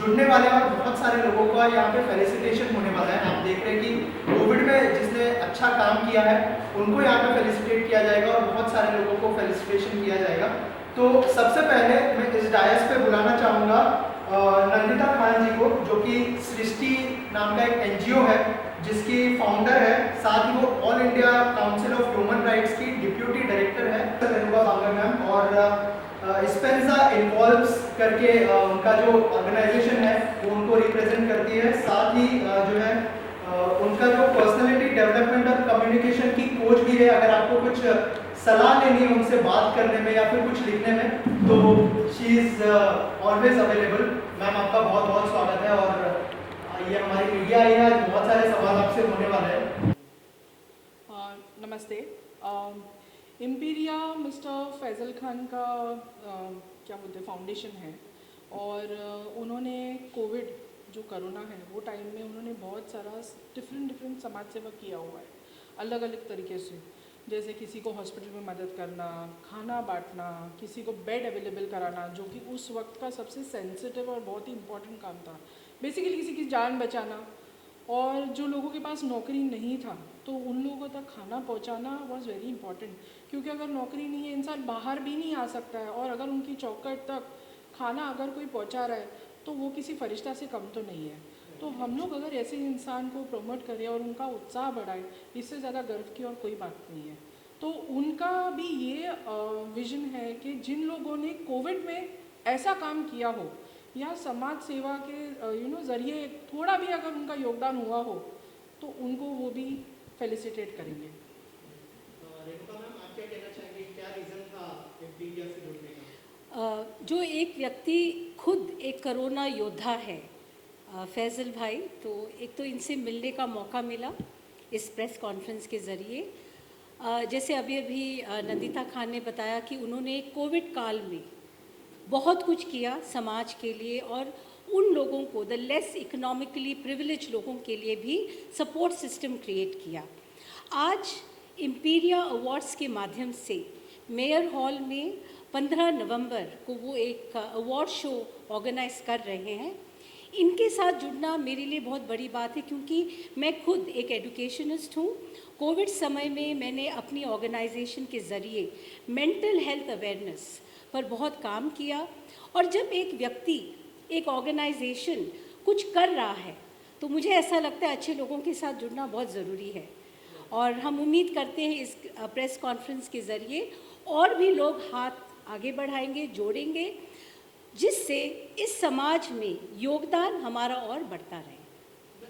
जुड़ने वाले हैं और बहुत सारे लोगों का यहाँ पे फेलिसिटेशन होने वाला है। आप देख रहे हैं कि कोविड में जिसने अच्छा काम किया है उनको यहाँ पे फेलिसिटेट किया जाएगा और बहुत सारे लोगों को फेलिसिटेशन किया जाएगा। तो सबसे पहले मैं इस डायस पे बुलाना चाहूँगा नंदिता खान जी को, जो कि सृष्टि नाम का एक एनजीओ है जिसकी फाउंडर है, साथ ही वो all India council of human rights की डिप्यूटी डायरेक्टर है। रेणुका बांगर मैम और स्पेंजा इन्वॉल्व्स करके उनका जो ऑर्गेनाइजेशन है वो उनको रिप्रेजेंट करती है। साथ ही जो है उनका जो पर्सनालिटी डेवलपमेंट और कम्युनिकेशन की कोच भी है। अगर आपको कुछ सलाह लेनी है उनसे बात करने में या फिर कुछ लिखने में तो she is always available. Ma'am आपका बहुत बहुत स्वागत है और ये हमारी मीडिया आई है, आज बहुत सारे सवाल आपसे होने वाले हैं। नमस्ते। इम्पीरिया मिस्टर फैज़ल खान का क्या बोलते हैं फाउंडेशन है और उन्होंने कोविड जो कोरोना है वो टाइम में उन्होंने बहुत सारा डिफरेंट समाज सेवा किया हुआ है अलग अलग तरीके से, जैसे किसी को हॉस्पिटल में मदद करना, खाना बांटना, किसी को बेड अवेलेबल कराना, जो कि उस वक्त का सबसे सेंसिटिव और बहुत ही इम्पोर्टेंट काम था। बेसिकली किसी की जान बचाना। और जो लोगों के पास नौकरी नहीं था तो उन लोगों तक खाना पहुंचाना वॉज वेरी इंपॉर्टेंट, क्योंकि अगर नौकरी नहीं है इंसान बाहर भी नहीं आ सकता है, और अगर उनकी चौखट तक खाना अगर कोई पहुंचा रहा है तो वो किसी फरिश्ता से कम तो नहीं है। तो हम लोग अगर ऐसे इंसान को प्रमोट करें और उनका उत्साह बढ़ाएं, इससे ज़्यादा गर्व की और कोई बात नहीं है। तो उनका भी ये विजन है कि जिन लोगों ने कोविड में ऐसा काम किया हो या समाज सेवा के ज़रिए थोड़ा भी अगर उनका योगदान हुआ हो तो उनको वो भी फेलिसिटेट करेंगे। रेणुका मैम, आप क्या कहना चाहेंगे, क्या रीज़न था इम्पीरिया से जुड़ने का? जो एक व्यक्ति खुद एक कोरोना योद्धा है, फैज़ल भाई, तो एक तो इनसे मिलने का मौका मिला इस प्रेस कॉन्फ्रेंस के ज़रिए। जैसे अभी नंदिता खान ने बताया कि उन्होंने कोविड काल में बहुत कुछ किया समाज के लिए, और उन लोगों को, द लेस इकोनॉमिकली प्रिविलेज लोगों के लिए भी सपोर्ट सिस्टम क्रिएट किया। आज इम्पीरिया अवार्ड्स के माध्यम से मेयर हॉल में 15 नवंबर को वो एक अवार्ड शो ऑर्गेनाइज कर रहे हैं। इनके साथ जुड़ना मेरे लिए बहुत बड़ी बात है, क्योंकि मैं खुद एक एजुकेशनिस्ट हूँ। कोविड समय में मैंने अपनी ऑर्गेनाइजेशन के ज़रिए मेंटल हेल्थ अवेयरनेस पर बहुत काम किया, और जब एक व्यक्ति, एक ऑर्गेनाइजेशन कुछ कर रहा है तो मुझे ऐसा लगता है अच्छे लोगों के साथ जुड़ना बहुत ज़रूरी है। और हम उम्मीद करते हैं इस प्रेस कॉन्फ्रेंस के ज़रिए और भी लोग हाथ आगे बढ़ाएंगे, जोड़ेंगे, जिससे इस समाज में योगदान हमारा और बढ़ता रहे।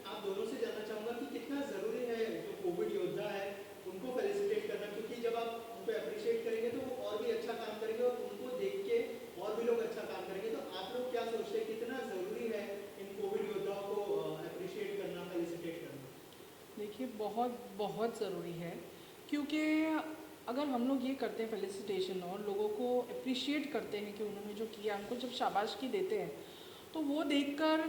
आप दोनों से जानना चाहूँगा कि कितना ज़रूरी है जो कोविड योद्धा है उनको फेलिसिटेट करना, क्योंकि जब आप उनको अप्रिशिएट करेंगे तो वो और भी अच्छा काम करेंगे और उनको देख के और भी लोग अच्छा काम करेंगे। तो आप लोग क्या सोचते हैं, कितना ज़रूरी है इन कोविड योद्धाओं को अप्रिशिएट करना, फेलिसिटेट करना? देखिए, बहुत बहुत ज़रूरी है, क्योंकि अगर हम लोग ये करते हैं फेलिसिटेशन और लोगों को अप्रिशिएट करते हैं कि उन्होंने जो किया, उनको जब शाबाशी देते हैं तो वो देखकर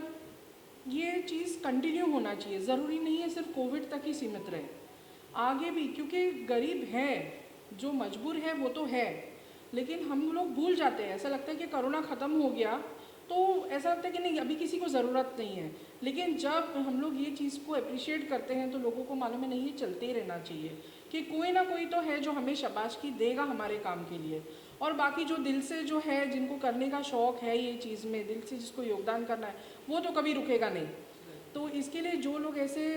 ये चीज़ कंटिन्यू होना चाहिए। ज़रूरी नहीं है सिर्फ कोविड तक ही सीमित रहे, आगे भी, क्योंकि गरीब है, जो मजबूर है वो तो है, लेकिन हम लोग भूल जाते हैं। ऐसा लगता है कि कोरोना ख़त्म हो गया तो ऐसा लगता है कि नहीं, अभी किसी को ज़रूरत नहीं है। लेकिन जब हम लोग ये चीज़ को अप्रिशिएट करते हैं तो लोगों को मालूम है नहीं, ये चलते ही रहना चाहिए कि कोई ना कोई तो है जो हमें शाबाशी देगा हमारे काम के लिए। और बाकी जो दिल से जो है, जिनको करने का शौक़ है ये चीज़ में, दिल से जिसको योगदान करना है, वो तो कभी रुकेगा नहीं। तो इसके लिए जो लोग ऐसे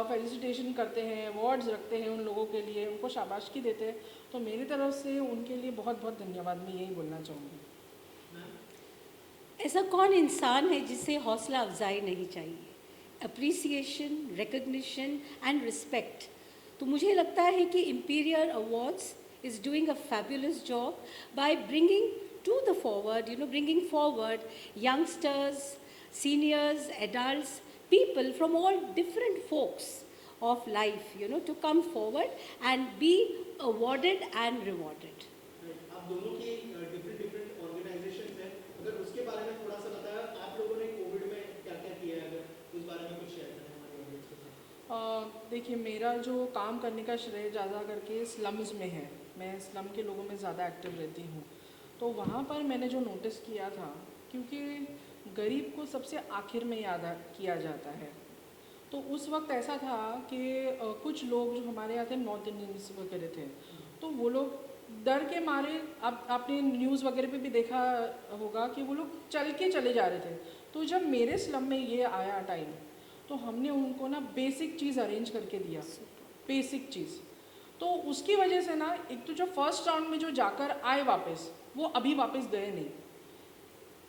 फेलिसिटेशन करते हैं, अवार्ड्स रखते हैं उन लोगों के लिए, उनको शाबाशी देते हैं, तो मेरी तरफ से उनके लिए बहुत बहुत धन्यवाद मैं यही बोलना चाहूँगी। ऐसा कौन इंसान है जिसे हौसला अफजाई नहीं चाहिए? Appreciation, recognition and respect. तो मुझे लगता है कि imperial awards is doing a fabulous job by bringing to the forward, bringing forward youngsters, seniors, adults, people from all different folks of life, to come forward and be awarded and rewarded. आप दोनों की different organisations हैं, अगर उसके बारे में थोड़ा सा बताया, आप लोगों ने कोविड में क्या क्या किया है, अगर उस बारे में कुछ शेयर करें हमारी ऑडियंस के साथ। देखिए, मेरा जो काम करने का श्रेय ज़्यादा करके स्लम्स में है। मैं स्लम के लोगों में ज़्यादा एक्टिव रहती हूँ। तो वहाँ पर मैंने जो नोटिस किया था, क्योंकि गरीब को सबसे आखिर में याद किया जाता है। तो उस वक्त ऐसा था कि कुछ लोग जो हमारे यहाँ थे नॉर्थ इंडियंस वगैरह थे, तो वो लोग डर के मारे, आपने न्यूज़ वगैरह पे भी देखा होगा कि वो लोग चल के चले जा रहे थे। तो जब मेरे स्लम में ये आया टाइम, तो हमने उनको ना बेसिक चीज़ अरेंज करके दिया, बेसिक चीज़। तो उसकी वजह से ना, एक तो जो फर्स्ट राउंड में जो जाकर आए वापस, वो अभी वापस गए नहीं,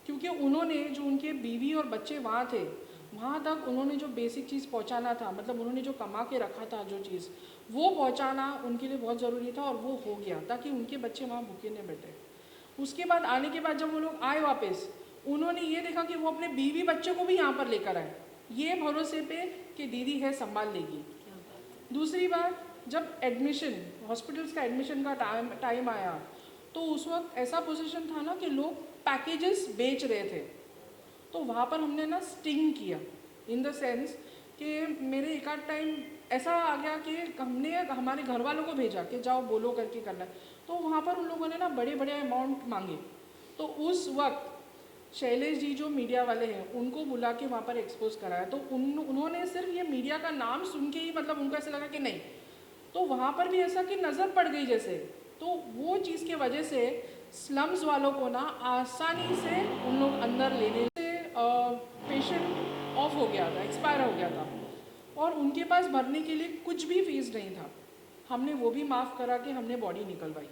क्योंकि उन्होंने जो उनके बीवी और बच्चे वहाँ थे, वहाँ तक उन्होंने जो बेसिक चीज़ पहुँचाना था, मतलब उन्होंने जो कमा के रखा था जो चीज़, वो पहुँचाना उनके लिए बहुत ज़रूरी था, और वो हो गया ताकि उनके बच्चे वहाँ भूखे न बैठे। उसके बाद आने के बाद जब वो लोग आए वापस, उन्होंने ये देखा कि वो अपने बीवी बच्चे को भी यहाँ पर लेकर आए, ये भरोसे पे कि दीदी है संभाल लेगी। दूसरी बात, जब एडमिशन, हॉस्पिटल्स का एडमिशन का टाइम आया, तो उस वक्त ऐसा पोजीशन था ना कि लोग पैकेजेस बेच रहे थे। तो वहाँ पर हमने ना स्टिंग किया, इन द सेंस कि मेरे एक आध टाइम ऐसा आ गया कि हमने हमारे घर वालों को भेजा कि जाओ बोलो करके करना है। तो वहाँ पर उन लोगों ने ना बड़े बड़े अमाउंट मांगे। तो उस वक्त शैलेश जी जो मीडिया वाले हैं, उनको बुला के वहाँ पर एक्सपोज कराया। तो उन्होंने सिर्फ ये मीडिया का नाम सुन के ही, मतलब उनको ऐसा लगा कि नहीं, तो वहाँ पर भी ऐसा कि नज़र पड़ गई जैसे। तो वो चीज़ की वजह से स्लम्स वालों को ना आसानी से उन लोग अंदर लेने से पेशेंट ऑफ हो गया था, एक्सपायर हो गया था, और उनके पास भरने के लिए कुछ भी फीस नहीं था। हमने वो भी माफ़ करा कि हमने बॉडी निकलवाई।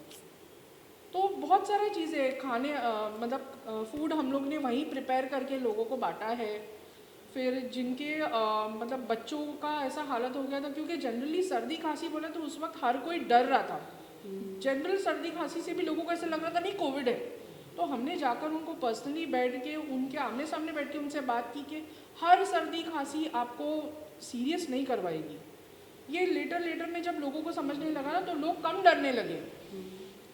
तो बहुत सारी चीज़ें खाने मतलब फूड हम लोग ने वहीं प्रिपेयर करके लोगों को बांटा है। फिर जिनके मतलब बच्चों का ऐसा हालत हो गया था, क्योंकि जनरली सर्दी खांसी बोले तो उस वक्त हर कोई डर रहा था। जनरल सर्दी खांसी से भी लोगों को ऐसा लग रहा था नहीं कोविड है। तो हमने जाकर उनको पर्सनली बैठ के, उनके आमने सामने बैठ के उनसे बात की कि हर सर्दी खांसी आपको सीरियस नहीं करवाएगी। ये लेटर में जब लोगों को समझने लगा ना, तो लोग कम डरने लगे।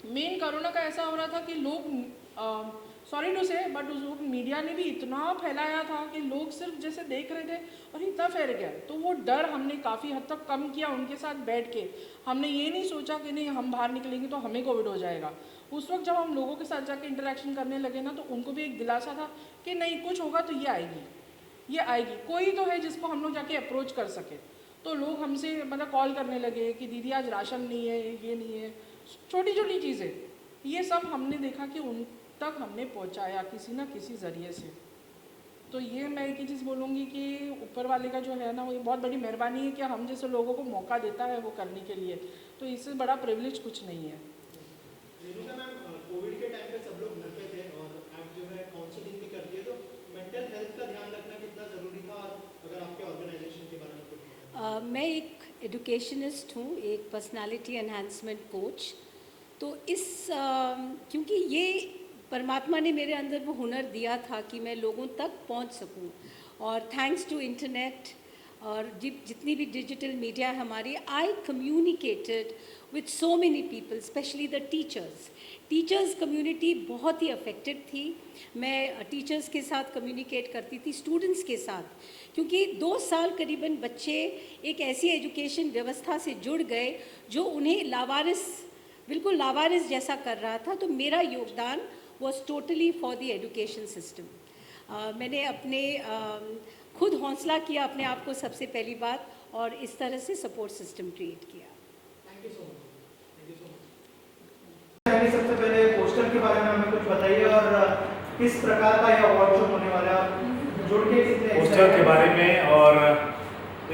मेन कोरोना का ऐसा हो रहा था कि लोग सॉरी टू से, बट उस वक्त मीडिया ने भी इतना फैलाया था कि लोग सिर्फ जैसे देख रहे थे और इतना फैल गया। तो वो डर हमने काफ़ी हद तक कम किया उनके साथ बैठ के। हमने ये नहीं सोचा कि नहीं हम बाहर निकलेंगे तो हमें कोविड हो जाएगा। उस वक्त जब हम लोगों के साथ जाके इंटरेक्शन करने लगे ना, तो उनको भी एक दिलासा था कि नहीं कुछ होगा तो ये आएगी, ये आएगी, कोई तो है जिसको हम लोग जाके अप्रोच कर सके। तो लोग हमसे मतलब कॉल करने लगे कि दीदी आज राशन नहीं है, ये नहीं है, छोटी छोटी चीज़ें, ये सब हमने देखा कि उन तक हमने पहुंचाया किसी ना किसी ज़रिए से। तो ये मैं एक ही चीज़ बोलूँगी कि ऊपर वाले का जो है ना, वो ये बहुत बड़ी मेहरबानी है कि हम जैसे लोगों को मौका देता है वो करने के लिए। तो इससे बड़ा प्रिविलेज कुछ नहीं है। कोविड के टाइम पे सब लोग घर पे थे और आप जो है काउंसलिंग भी करती है, तो मेंटल हेल्थ का ध्यान रखना कितना ज़रूरी था, और अगर आपके ऑर्गेनाइजेशन के बारे में कुछ? मैं एक एजुकेशनिस्ट हूँ, एक पर्सनालिटी एनहांसमेंट कोच। तो क्योंकि ये परमात्मा ने मेरे अंदर वो हुनर दिया था कि मैं लोगों तक पहुंच सकूं, और थैंक्स टू इंटरनेट और जितनी भी डिजिटल मीडिया है हमारी, I communicated with so many people, specially the teachers community बहुत ही अफेक्टेड थी। मैं टीचर्स के साथ कम्युनिकेट करती थी, स्टूडेंट्स के साथ, क्योंकि 2 साल करीबन बच्चे एक ऐसी एजुकेशन व्यवस्था से जुड़ गए जो उन्हें बिल्कुल लावारिस जैसा कर रहा था। तो मेरा योगदान was totally for the education system. मैंने अपने खुद हौसला किया अपने आप को सबसे पहली बात, और इस तरह से सपोर्ट सिस्टम क्रिएट किया। Thank you so much. सबसे पहले पोस्टर के बारे में हमें कुछ बताइए, और किस प्रकार का यह अवार्ड शो होने वाला है, जुड़ के कितने पोस्टर के बारे में और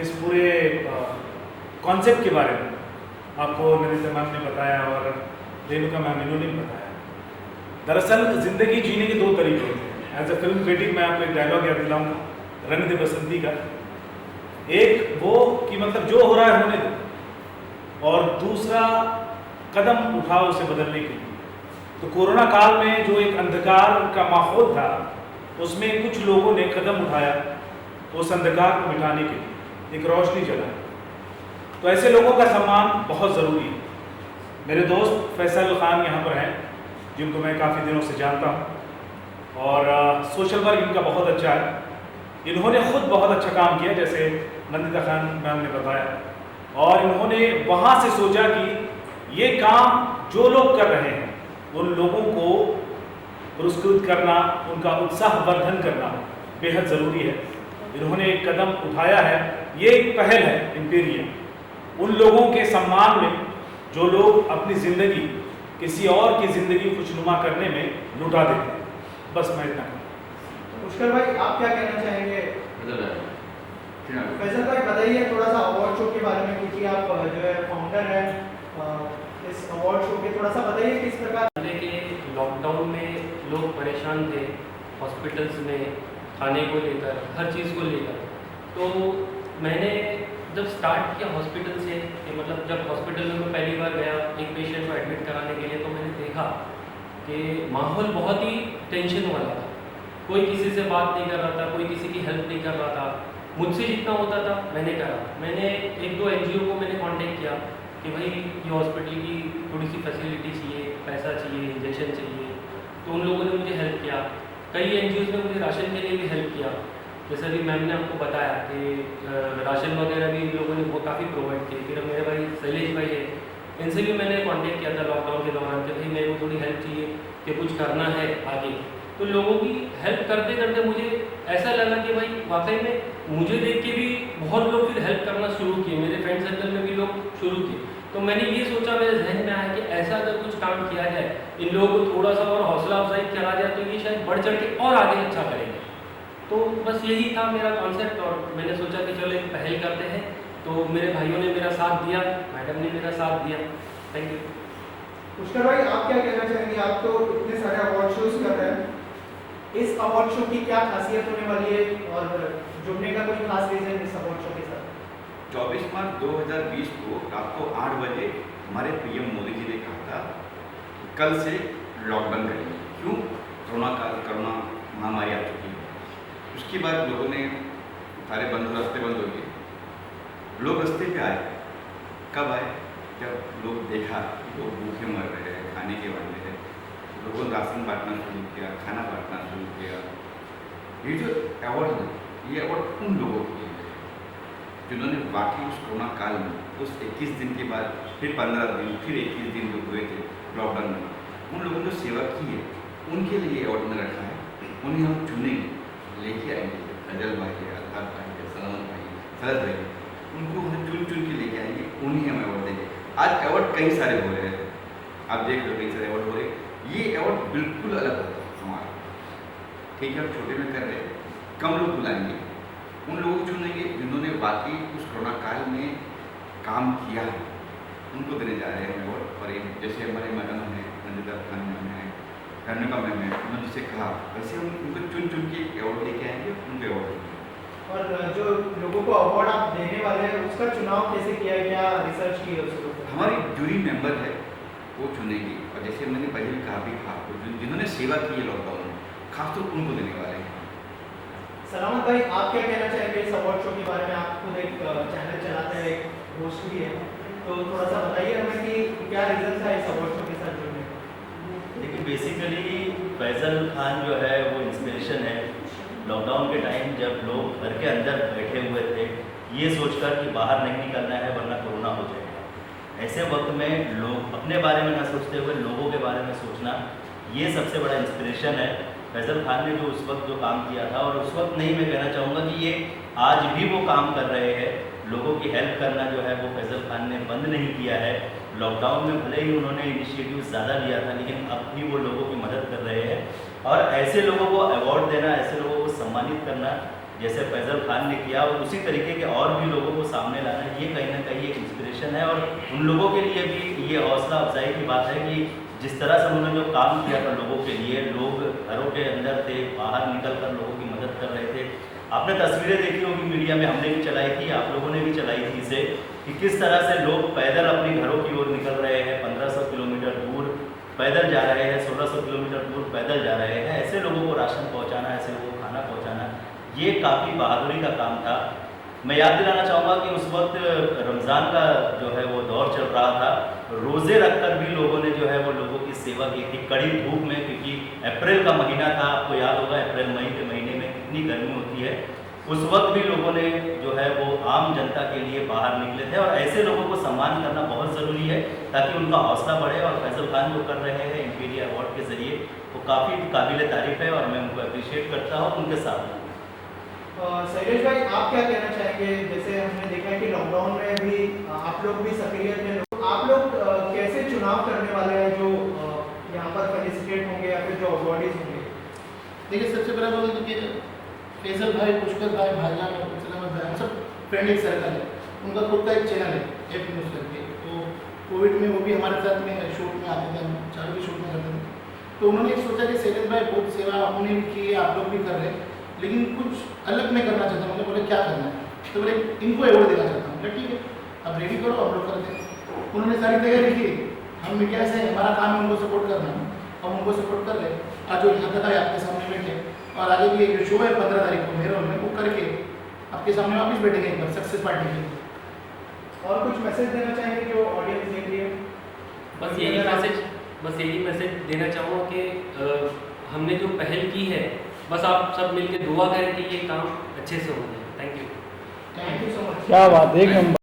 इस पूरे कॉन्सेप्ट के बारे में आपको नरेंद्र मैम ने बताया और रेणुका मैम इन्होंने भी बताया। दरअसल ज़िंदगी जीने के 2 तरीके होते हैं। एज अ फिल्म क्रिटिक मैं आपको एक डायलॉग याद दिलाऊंगा रंग दे बसंती का। एक वो कि मतलब जो हो रहा है होने दो, और दूसरा कदम उठाओ उसे बदलने के लिए। तो कोरोना काल में जो एक अंधकार का माहौल था, उसमें कुछ लोगों ने कदम उठाया उस अंधकार को मिटाने के लिए, एक रोशनी जलाई। तो ऐसे लोगों का सम्मान बहुत ज़रूरी है। मेरे दोस्त फैसल खान यहाँ पर हैं, जिनको मैं काफ़ी दिनों से जानता हूँ, और सोशल वर्क इनका बहुत अच्छा है। इन्होंने खुद बहुत अच्छा काम किया, जैसे नंदिता खान मैम ने बताया, और इन्होंने वहाँ से सोचा कि ये काम जो लोग कर रहे हैं उन लोगों को पुरस्कृत करना, उनका उत्साहवर्धन करना बेहद ज़रूरी है। इन्होंने एक कदम उठाया है, ये एक पहल है एम्पेरिया उन लोगों के सम्मान में जो लोग अपनी ज़िंदगी किसी और की ज़िंदगी खुशनुमा करने में लुटा देते हैं। बस मैं इतना कहूँ। पुष्कर भाई, आप क्या कहना चाहेंगे? फैजल भाई बताइए थोड़ा सा अवार्ड शो के बारे में, क्योंकि आप जो है फाउंडर हैं इस अवार्ड शो के, थोड़ा सा बताइए किस प्रकार। लॉकडाउन में लोग परेशान थे, हॉस्पिटल्स में खाने को लेकर, हर चीज़ को लेकर। तो मैंने जब स्टार्ट किया हॉस्पिटल से, कि मतलब जब हॉस्पिटल में मैं पहली बार गया एक पेशेंट को एडमिट कराने के लिए, तो मैंने देखा कि माहौल बहुत ही टेंशन वाला था। कोई किसी से बात नहीं कर रहा था, कोई किसी की हेल्प नहीं कर रहा था। मुझसे जितना होता था मैंने करा। मैंने 1-2 NGO को मैंने कांटेक्ट किया कि भाई ये हॉस्पिटल की थोड़ी सी फैसिलिटी चाहिए, पैसा चाहिए, इंजेक्शन चाहिए। तो उन लोगों ने मुझे हेल्प किया। कई NGOs ने मुझे राशन के लिए भी हेल्प किया। जैसे अभी मैम ने आपको बताया कि राशन वगैरह भी इन लोगों ने वो काफ़ी प्रोवाइड किए। फिर मेरे भाई शैलेश भाई है, इनसे भी मैंने कांटेक्ट किया था लॉकडाउन के दौरान कि भाई मेरे को थोड़ी हेल्प चाहिए कि कुछ करना है आगे। तो लोगों की हेल्प करते करते मुझे ऐसा लगा कि भाई वाकई में मुझे देख के भी बहुत लोग फिर हेल्प करना शुरू किए, मेरे फ्रेंड सर्कल में भी लोग शुरू किए। तो मैंने ये सोचा, मेरे जहन में आया कि ऐसा अगर कुछ काम किया जाए, इन लोगों को थोड़ा सा और हौसला अफजाई करा जाए, तो ये शायद बढ़ चढ़ के और आगे अच्छा करेंगे। तो बस यही था मेरा कॉन्सेप्ट, और मैंने सोचा कि चलो एक पहल करते हैं। तो मेरे भाइयों ने मेरा साथ दिया, मैडम ने मेरा साथ दिया। Thank you. पुष्कर भाई, आप क्या कहना चाहेंगे? आप तो इतने सारे अवार्ड शोज कर रहे हैं, इस अवार्ड शो की क्या खासियत होने वाली है और जुड़ने का कोई खास रीजन इस अवार्ड शो के साथ? 24 मार्च 2020 को रात को 8 बजे हमारे PM मोदी जी ने कहा था कि कल से लॉकडाउन करेंगे। क्यों? कोरोना महामारी आ चुकी है। उसके बाद लोगों ने सारे रास्ते बंद हो गए, लोग रास्ते पे आए। कब आए? जब लोग देखा लोग भूखे मर रहे हैं, खाने के वाले हैं, लोगों ने राशन बांटना शुरू किया, खाना बांटना शुरू किया। ये जो अवार्ड है, ये अवार्ड उन लोगों के लिए है जिन्होंने वाकई उस कोरोना काल में, उस 21 दिन के बाद फिर 15 दिन, फिर 21 दिन जो हुए थे लॉकडाउन में, उन लोगों ने जो सेवा की है, उनके लिए अवार्ड में रखा है। उन्हें हम चुनेंगे, लेके आएंगे। फैजल भाई है, अल्ताफ भाई है, सलामत भाई है, सरद भाई है, उनको हम चुन चुन के लेके आएंगे, उन्हें हम अवार्ड देंगे। आज अवार्ड कई सारे हो रहे हैं, आप देख लो कई सारे अवार्ड हो रहे हैं। ये अवार्ड बिल्कुल अलग होता है हमारा, ठीक है? हम छोटे में कर रहे हैं, कम लोग बुलाएंगे, उन लोगों को चुनेंगे जिन्होंने वाकई उस कोरोना काल में काम किया है, उनको देने जा रहे हैं अवार्ड। और एक जैसे हमारे मैडम हैं, नंदिता खान मैम है, रेणुका मैम है, उन्होंने जिसे कहा वैसे हम उनको चुन चुन के अवार्ड लेके आएंगे, उनको अवार्ड देंगे। और जो लोगों को अवार्ड आप देने वाले हैं, उसका चुनाव कैसे किया है, क्या रिसर्च की है उसको? हमारी जूरी मेंबर है, वो चुनेगी। और जैसे मैंने पहले कहा तो जिन्होंने सेवा की है लॉकडाउन में, खासतौर उनको देने वाले हैं। सलामत भाई, आप क्या कहना चाहेंगे इस अवार्ड शो के बारे में? आप खुद एक चैनल चलाते हैं, एक होस्ट भी है, तो थोड़ा सा बताइए हमें कि क्या रीज़न था इस अवार्ड शो के साथ जुड़ने का? देखिए, बेसिकली फैजल खान जो है वो इंस्पिरेशन है। लॉकडाउन के टाइम जब लोग घर के अंदर बैठे हुए थे, ये सोचकर कि बाहर नहीं निकलना है वरना कोरोना हो जाएगा, ऐसे वक्त में लोग अपने बारे में ना सोचते हुए लोगों के बारे में सोचना, ये सबसे बड़ा इंस्पिरेशन है। फैजल खान ने जो उस वक्त जो काम किया था, और उस वक्त नहीं, मैं कहना चाहूँगा कि ये आज भी वो काम कर रहे हैं। लोगों की हेल्प करना जो है वो फैजल खान ने बंद नहीं किया है। लॉकडाउन में भले ही उन्होंने इनिशिएटिव ज़्यादा लिया था, लेकिन अब भी वो लोगों की मदद कर रहे हैं। और ऐसे लोगों को अवार्ड देना, ऐसे लोगों को सम्मानित करना, जैसे फैजल खान ने किया, और उसी तरीके के और भी लोगों को सामने लाना, ये कहीं ना कहीं एक इंस्पिरेशन है। और उन लोगों के लिए भी ये हौसला अफजाई की बात है कि जिस तरह से उन्होंने जो काम किया था लोगों के लिए, लोग घरों के अंदर थे, बाहर निकल कर लोगों की मदद कर रहे थे। आपने तस्वीरें देखी होगी मीडिया में, हमने भी चलाई थी, आप लोगों ने भी चलाई थी इसे, कि किस तरह से लोग पैदल अपनी घरों की ओर निकल रहे हैं, 1500 किलोमीटर दूर पैदल जा रहे हैं, 1600 किलोमीटर दूर पैदल जा रहे हैं। ऐसे लोगों को राशन पहुँचाना, ऐसे लोगों को खाना पहुँचाना, ये काफ़ी बहादुरी का काम था। मैं याद दिलाना चाहूँगा कि उस वक्त रमज़ान का जो है वो दौर चल रहा था, रोज़े रखकर भी लोगों ने जो है वो लोगों की सेवा की थी कड़ी धूप में, क्योंकि अप्रैल का महीना था, आपको याद होगा अप्रैल मई के महीने में कितनी गर्मी होती है। उस वक्त भी लोगों ने जो है वो आम जनता के लिए बाहर निकले थे, और ऐसे लोगों को सम्मान करना बहुत ज़रूरी है ताकि उनका हौसला बढ़े। और फैजल खान जो कर रहे हैं इम्पीरिया अवार्ड के ज़रिए वो काफ़ी काबिल तारीफ़ है और मैं उनको अप्रिशिएट करता हूँ, उनके साथ हूँ। शैलेश भाई, आप क्या कहना चाहेंगे? जैसे हमने देखा है कि लॉकडाउन में भी आप लोग भी सक्रिय थे, आप लोग कैसे चुनाव करने वाले हैं जो यहाँ पर फेलिसिटेट होंगे या फिर जो अवार्डीज होंगे? देखिए, सबसे पहले बोल तो कि फैजल भाई, पुष्कर भाई, भाईजान और सलामत भाई, हम सब फ्रेंडली सर्कल है। उनका खुद का एक चैनल है एफ न्यूज़ करके, तो कोविड में वो भी हमारे साथ में शूट में आते थे, हम चारों भी शूट में करते थे। तो उन्होंने सोचा कि शैलेश भाई बहुत सेवा उन्होंने भी की है, आप लोग भी कर रहे हैं, लेकिन कुछ अलग मैं करना चाहता हूँ। बोले क्या करना है? तो बोले इनको अवार्ड देना चाहता हूँ। बोले ठीक है, अब रेडी करो, हम लोग करते हैं। उन्होंने सारी तैयारी की, हम मीडिया से हमारा काम है उनको सपोर्ट करना, हम उनको सपोर्ट कर रहे हैं। आज जो यहाँ तक आए आपके सामने बैठे, और आगे भी एक शो है 15 तारीख को मेरे में, वो करके आपके सामने वापस बैठेंगे एक बार सक्सेस पार्टी के लिए। और कुछ मैसेज देना चाहेंगे जो ऑडियंस देख रही है? बस यही मैसेज देना चाहूँगा कि हमने जो पहल की है, बस आप सब मिलकर दुआ करें कि ये काम अच्छे से हो जाए। Thank you so much. क्या बात है, एक नंबर।